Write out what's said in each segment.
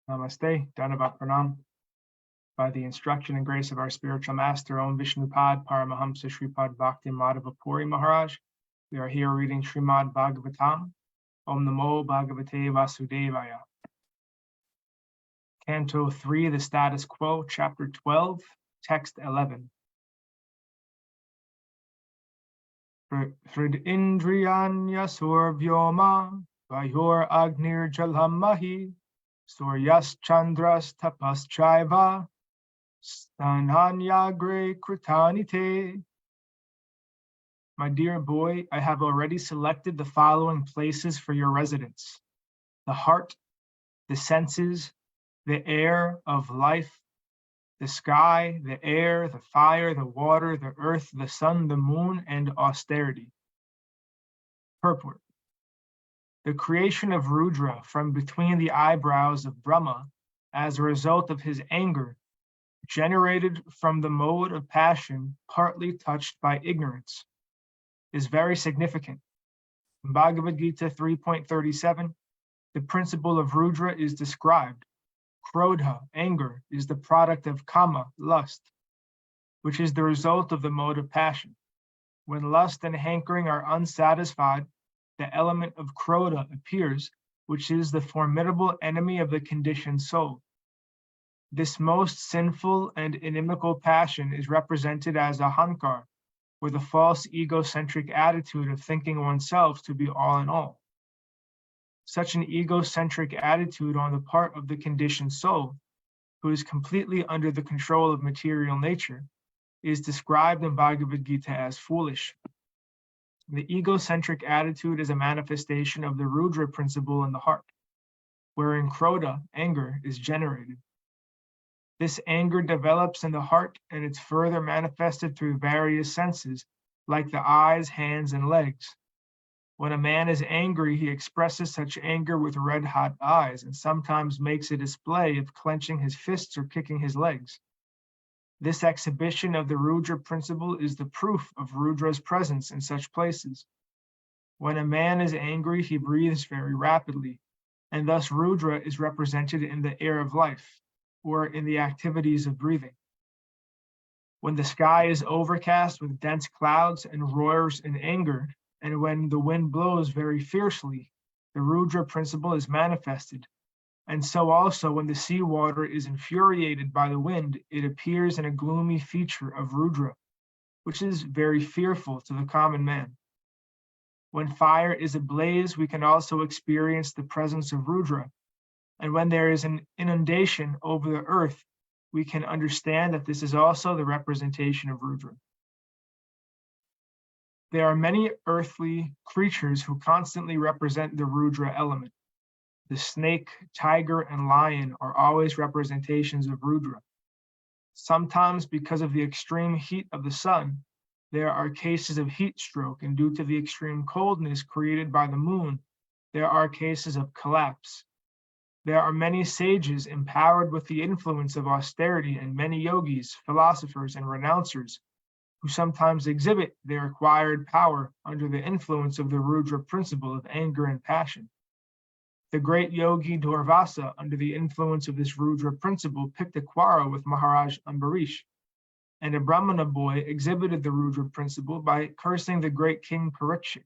Namaste, Dandavat Pranam. By the instruction and grace of our spiritual master, Om Vishnupad Paramahamsa Shripad Bhakti Madhava Puri Maharaj, we are here reading Srimad Bhagavatam. Om Namo Bhagavate Vasudevaya. Canto 3, the Status Quo, Chapter 12, Text 11. Hrid Indriyanya Survyoma Vayor Agnir Jalamahi Suryas Chandras Tapas Chaiva Stanhanyagre Kritanite. My dear boy, I have already selected the following places for your residence: the heart, the senses, the air of life, the sky, the air, the fire, the water, the earth, the sun, the moon, and austerity. Purport. The creation of Rudra from between the eyebrows of Brahma as a result of his anger, generated from the mode of passion partly touched by ignorance, is very significant. In Bhagavad Gita 3.37, the principle of Rudra is described. Krodha, anger, is the product of kama, lust, which is the result of the mode of passion. When lust and hankering are unsatisfied, the element of krodha appears, which is the formidable enemy of the conditioned soul. This most sinful and inimical passion is represented as ahankar, or the false egocentric attitude of thinking oneself to be all in all. Such an egocentric attitude on the part of the conditioned soul, who is completely under the control of material nature, is described in Bhagavad Gita as foolish. The egocentric attitude is a manifestation of the Rudra principle in the heart, wherein krodha, anger, is generated. This anger develops in the heart, and it's further manifested through various senses, like the eyes, hands, and legs. When a man is angry, he expresses such anger with red-hot eyes, and sometimes makes a display of clenching his fists or kicking his legs. This exhibition of the Rudra principle is the proof of Rudra's presence in such places. When a man is angry, he breathes very rapidly, and thus Rudra is represented in the air of life, or in the activities of breathing. When the sky is overcast with dense clouds and roars in anger, and when the wind blows very fiercely, the Rudra principle is manifested. And so also when the seawater is infuriated by the wind, it appears in a gloomy feature of Rudra, which is very fearful to the common man. When fire is ablaze, we can also experience the presence of Rudra. And when there is an inundation over the earth, we can understand that this is also the representation of Rudra. There are many earthly creatures who constantly represent the Rudra element. The snake, tiger, and lion are always representations of Rudra. Sometimes, because of the extreme heat of the sun, there are cases of heat stroke, and due to the extreme coldness created by the moon, there are cases of collapse. There are many sages empowered with the influence of austerity, and many yogis, philosophers, and renouncers who sometimes exhibit their acquired power under the influence of the Rudra principle of anger and passion. The great yogi Durvasa, under the influence of this Rudra principle, picked a quarrel with Maharaj Ambarish, and a Brahmana boy exhibited the Rudra principle by cursing the great king Parikshit.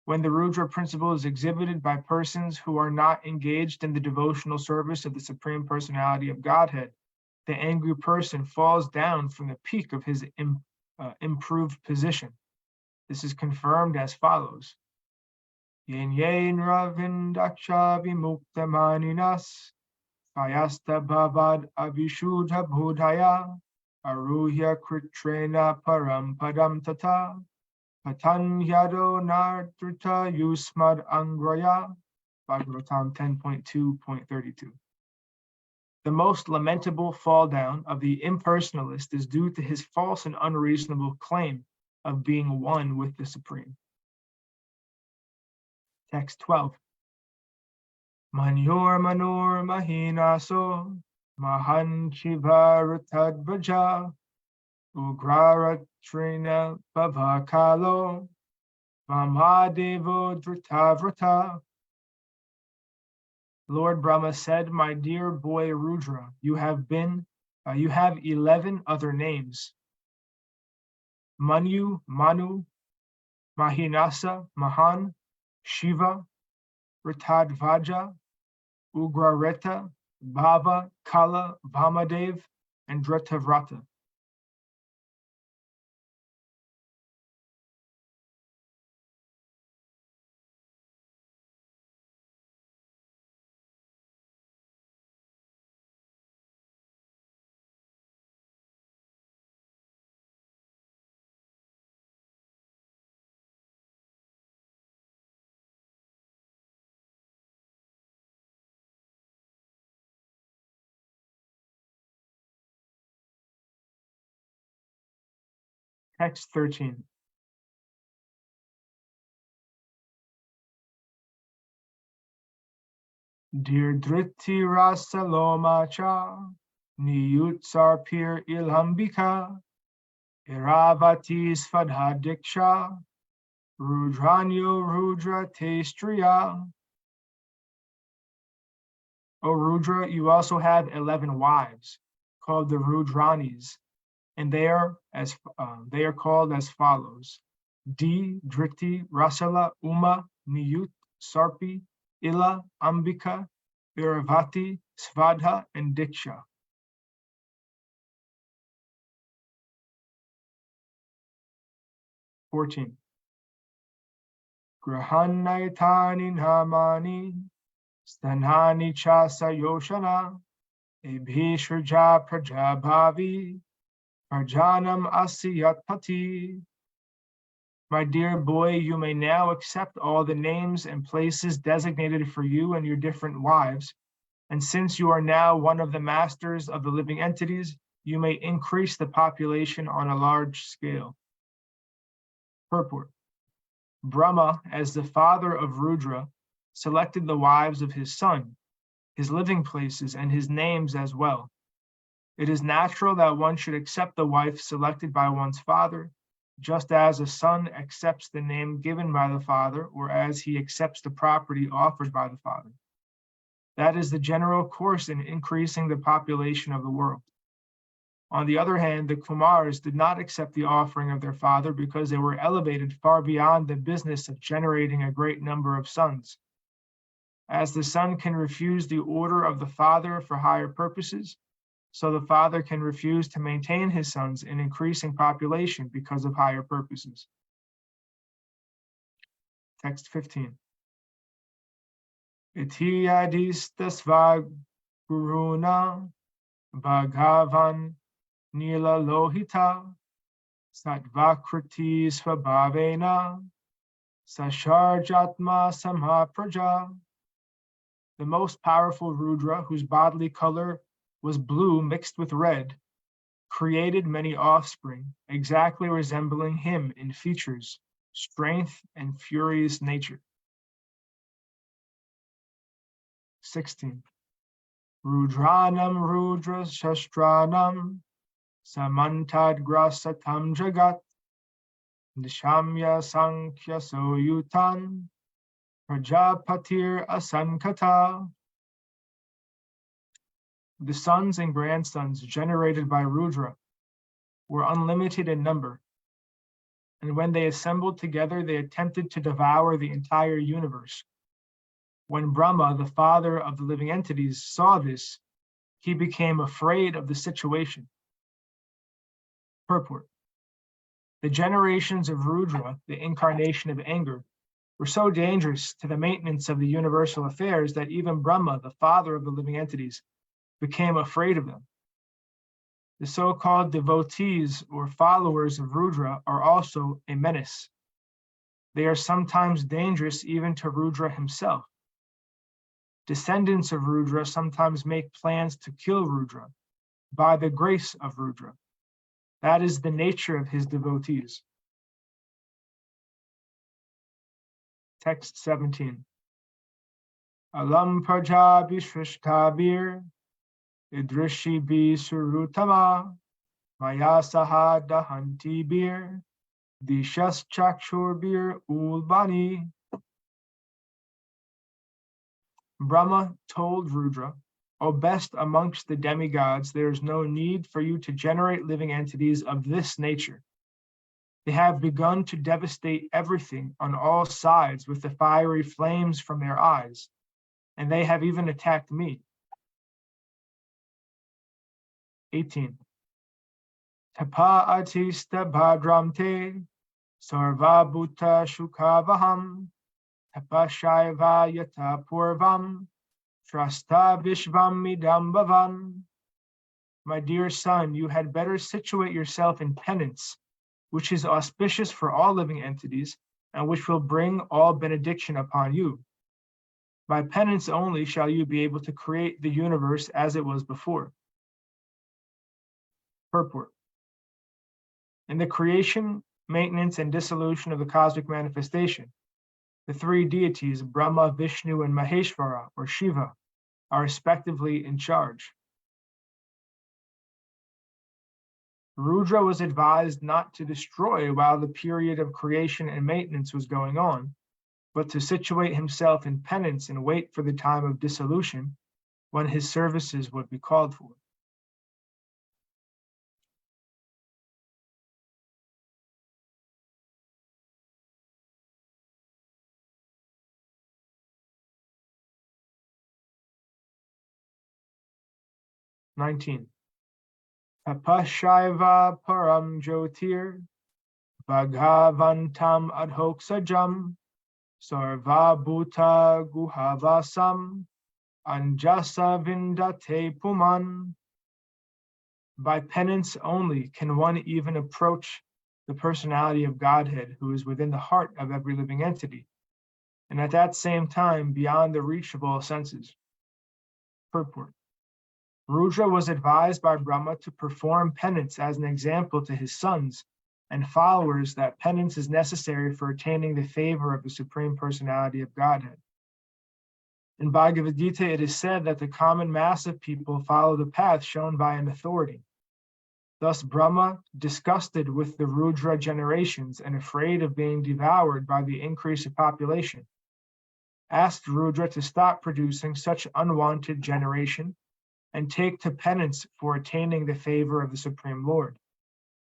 When the Rudra principle is exhibited by persons who are not engaged in the devotional service of the Supreme Personality of Godhead, the angry person falls down from the peak of his improved position. This is confirmed as follows. Yen yen ravindaksha vimuktamaninas Payasta bhavad avishudha bodhaya Aruhya kritrena param padam tata Patanyado nartrita yusmad angraya. Bhagavatam 10.2.32. The most lamentable fall down of the impersonalist is due to his false and unreasonable claim of being one with the Supreme. Text 12. Manyor manor mahinaso mahanchivaratadvaja ugraratrina bhavakalo vamadevo dritavrata. Lord Brahma said, my dear boy Rudra, you have 11 other names. Manu, Manu, Mahinasa, Mahan, Shiva, Ritadvaja, Ugrareta, Bhava, Kala, Vamadev, and Dretavrata. Text 13. Deirdriti Rasalomacha, Niyutsarpir Ilhambika, Iravati Svadhadiksha, Rudranyo Rudra Testriya. O Rudra, you also have 11 wives, called the Rudranis, and they are called as follows: Di, Driti, Rasala, Uma, Niyut, Sarpi, Ila, Ambika, Iravati, Svadha, and Diksha. (14) Grahanaitani Namani, Stanhani Chasa Yoshana, Ebhishraja Prajabhavi, Arjanam Asiyatpati. My dear boy, you may now accept all the names and places designated for you and your different wives, and since you are now one of the masters of the living entities, you may increase the population on a large scale. Purport. Brahma, as the father of Rudra, selected the wives of his son, his living places, and his names as well. It is natural that one should accept the wife selected by one's father, just as a son accepts the name given by the father, or as he accepts the property offered by the father. That is the general course in increasing the population of the world. On the other hand, the Kumāras did not accept the offering of their father because they were elevated far beyond the business of generating a great number of sons. As the son can refuse the order of the father for higher purposes, so the father can refuse to maintain his sons in increasing population because of higher purposes. Text 15. Iti adistasva guruna bhagavan nila lohita satvakriti svabhavena sasharjatma samapraja. The most powerful Rudra, whose bodily color was blue mixed with red, created many offspring, exactly resembling him in features, strength, and furious nature. 16. Rudranam Rudra Shastranam Samantad Grasatam Jagat Nishamya Sankhya Soyutan Prajapatir Asankata. The sons and grandsons generated by Rudra were unlimited in number, and when they assembled together, they attempted to devour the entire universe. When Brahma, the father of the living entities, saw this, he became afraid of the situation. Purport. The generations of Rudra, the incarnation of anger, were so dangerous to the maintenance of the universal affairs that even Brahma, the father of the living entities, became afraid of them. The so-called devotees or followers of Rudra are also a menace. They are sometimes dangerous even to Rudra himself. Descendants of Rudra sometimes make plans to kill Rudra by the grace of Rudra. That is the nature of his devotees. Text 17. Alam Prajabi Shrishtabir Idrishi bi Surutama Maya Saha Dahanti Bir Dishas Chakshur Bir Ulbani. Brahma told Rudra, O best amongst the demigods, there is no need for you to generate living entities of this nature. They have begun to devastate everything on all sides with the fiery flames from their eyes, and they have even attacked me. 18. Tapa atista bhadram te, sarva bhuta shukavaham, tapa shaiva yata purvam, trasta vishvam midam bhavan. My dear son, you had better situate yourself in penance, which is auspicious for all living entities, and which will bring all benediction upon you. By penance only shall you be able to create the universe as it was before. Purport. In the creation, maintenance, and dissolution of the cosmic manifestation, the three deities, Brahma, Vishnu, and Maheshvara, or Shiva, are respectively in charge. Rudra was advised not to destroy while the period of creation and maintenance was going on, but to situate himself in penance and wait for the time of dissolution when his services would be called for. (19) Tapashaiva param jyotir bhagavantam adhoksajam sarva bhuta guhavasam anjasa vindate puman. By penance only can one even approach the personality of Godhead, who is within the heart of every living entity, and at that same time beyond the reach of all senses. Purport. Rudra was advised by Brahma to perform penance as an example to his sons and followers that penance is necessary for attaining the favor of the Supreme Personality of Godhead. In Bhagavad Gita, it is said that the common mass of people follow the path shown by an authority. Thus, Brahma, disgusted with the Rudra generations and afraid of being devoured by the increase of population, asked Rudra to stop producing such unwanted generation and take to penance for attaining the favor of the Supreme Lord.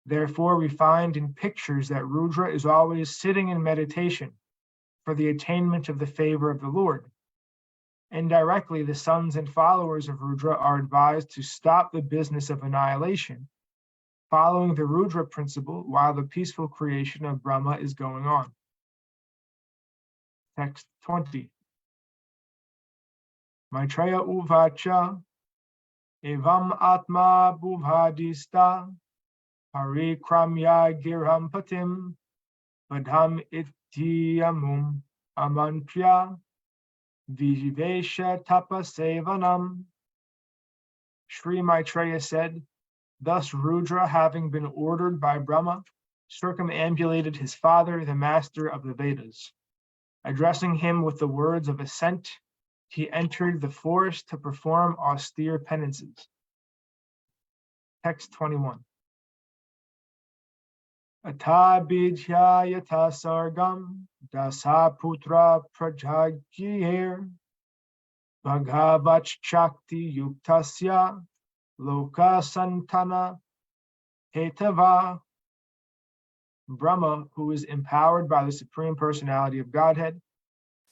Therefore, we find in pictures that Rudra is always sitting in meditation for the attainment of the favor of the Lord. Indirectly, the sons and followers of Rudra are advised to stop the business of annihilation, following the Rudra principle while the peaceful creation of Brahma is going on. Text 20. Maitreya uvacha evam atma bhuvadista parikramya giram patim vadham ityamum amantya vijivesha tapasevanam. Sri Maitreya said, thus Rudra, having been ordered by Brahma, circumambulated his father, the master of the Vedas. Addressing him with the words of assent, he entered the forest to perform austere penances. Text 21. Ata bidhyayata sargam dasa putra prajagyer bhagavach chakti yuktasya loka santana hetava. Brahma, who is empowered by the Supreme Personality of Godhead,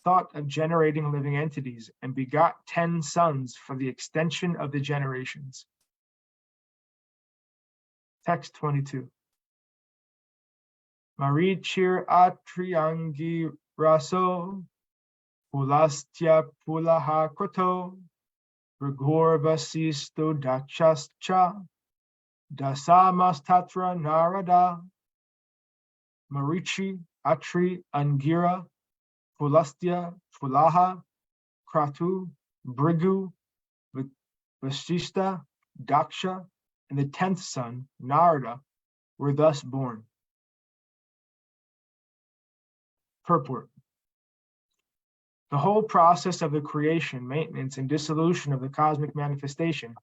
thought of generating living entities and begot 10 sons for the extension of the generations. Text 22. Marichir atriyangi raso pulastya pulaha krato rigorvasisto dakshascha dasamastatra narada. Marichi, Atri, Angira, Pulastya, Pulaha, Kratu, Brigu, Vasishta, Daksha, and the 10th son, Narada, were thus born. Purport. The whole process of the creation, maintenance, and dissolution of the cosmic manifestation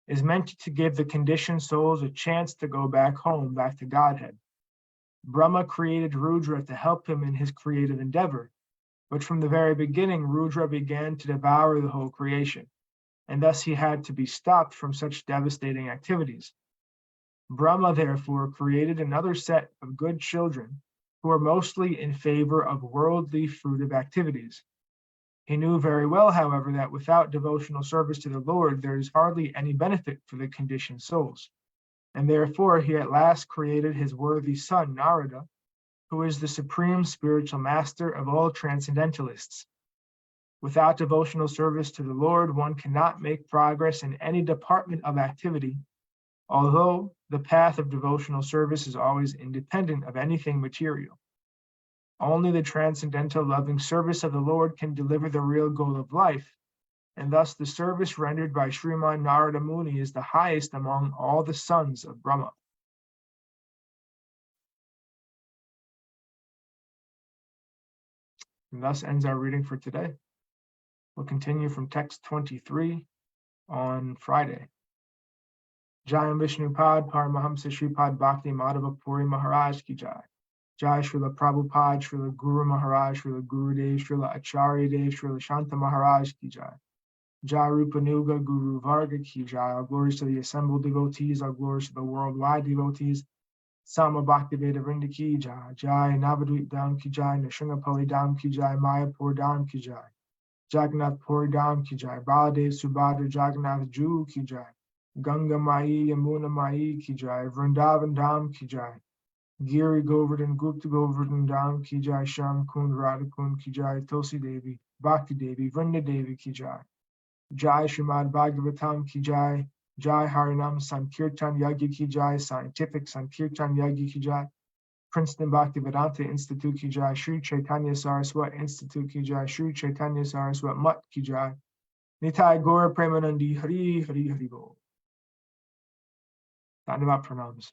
is meant to give the conditioned souls a chance to go back home, back to Godhead. Brahma created Rudra to help him in his creative endeavor, But from the very beginning, Rudra began to devour the whole creation, and thus he had to be stopped from such devastating activities. Brahma therefore created another set of good children who were mostly in favor of worldly fruitive activities. He knew very well, however, that without devotional service to the Lord, there is hardly any benefit for the conditioned souls. And therefore he at last created his worthy son, Narada, who is the supreme spiritual master of all transcendentalists. Without devotional service to the Lord, one cannot make progress in any department of activity, although the path of devotional service is always independent of anything material. Only the transcendental loving service of the Lord can deliver the real goal of life, and thus the service rendered by Srimad Narada Muni is the highest among all the sons of Brahma. And thus ends our reading for today. We'll continue from text 23 on Friday. Jai Vishnupad Paramahamsa Shripad Bhakti Madhava Puri Maharaj Ki Jai. Jai Srila Prabhupada, Srila Guru Maharaj, Srila Gurudev, Srila Acharya Dev, Srila Shanta Maharaj Ki Jai. Jai Rupanuga Guru Varga Ki Jai. All glories to the assembled devotees, all glories to the worldwide devotees. Sama Bhakti Veda Vrinda Ki Jai. Jai Navadvip Dham Ki Jai. Nrsimhapali Dham Ki Jai. Mayapur Dham Ki Jai. Jagannath Puri Dham Ki Jai. Baladev Subhadra Jagannath Ju Ki Jai. Ganga Mai Yamuna Mai Ki Jai. Vrindavan Dham Ki Jai. Giri Govardhan Gupta Govardhan Dham Ki Jai. Sham Kund Radha Kund Ki Jai. Tulsi Devi Bhakti Devi Vrinda Devi Ki Jai. Jai Srimad Bhagavatam Ki Jai. Jai Harinam Sankirtan Yagya Ki Jai. Scientific Sankirtan Yagya Ki Jai. Princeton Bhaktivedanta Institute Ki Jai. Sri Chaitanya Saraswat Institute Ki Jai. Sri Chaitanya Saraswat Mat Ki Jai. Nitai Gaura Premanandi Hari Hari Hari Bol. Dandavat Pranams.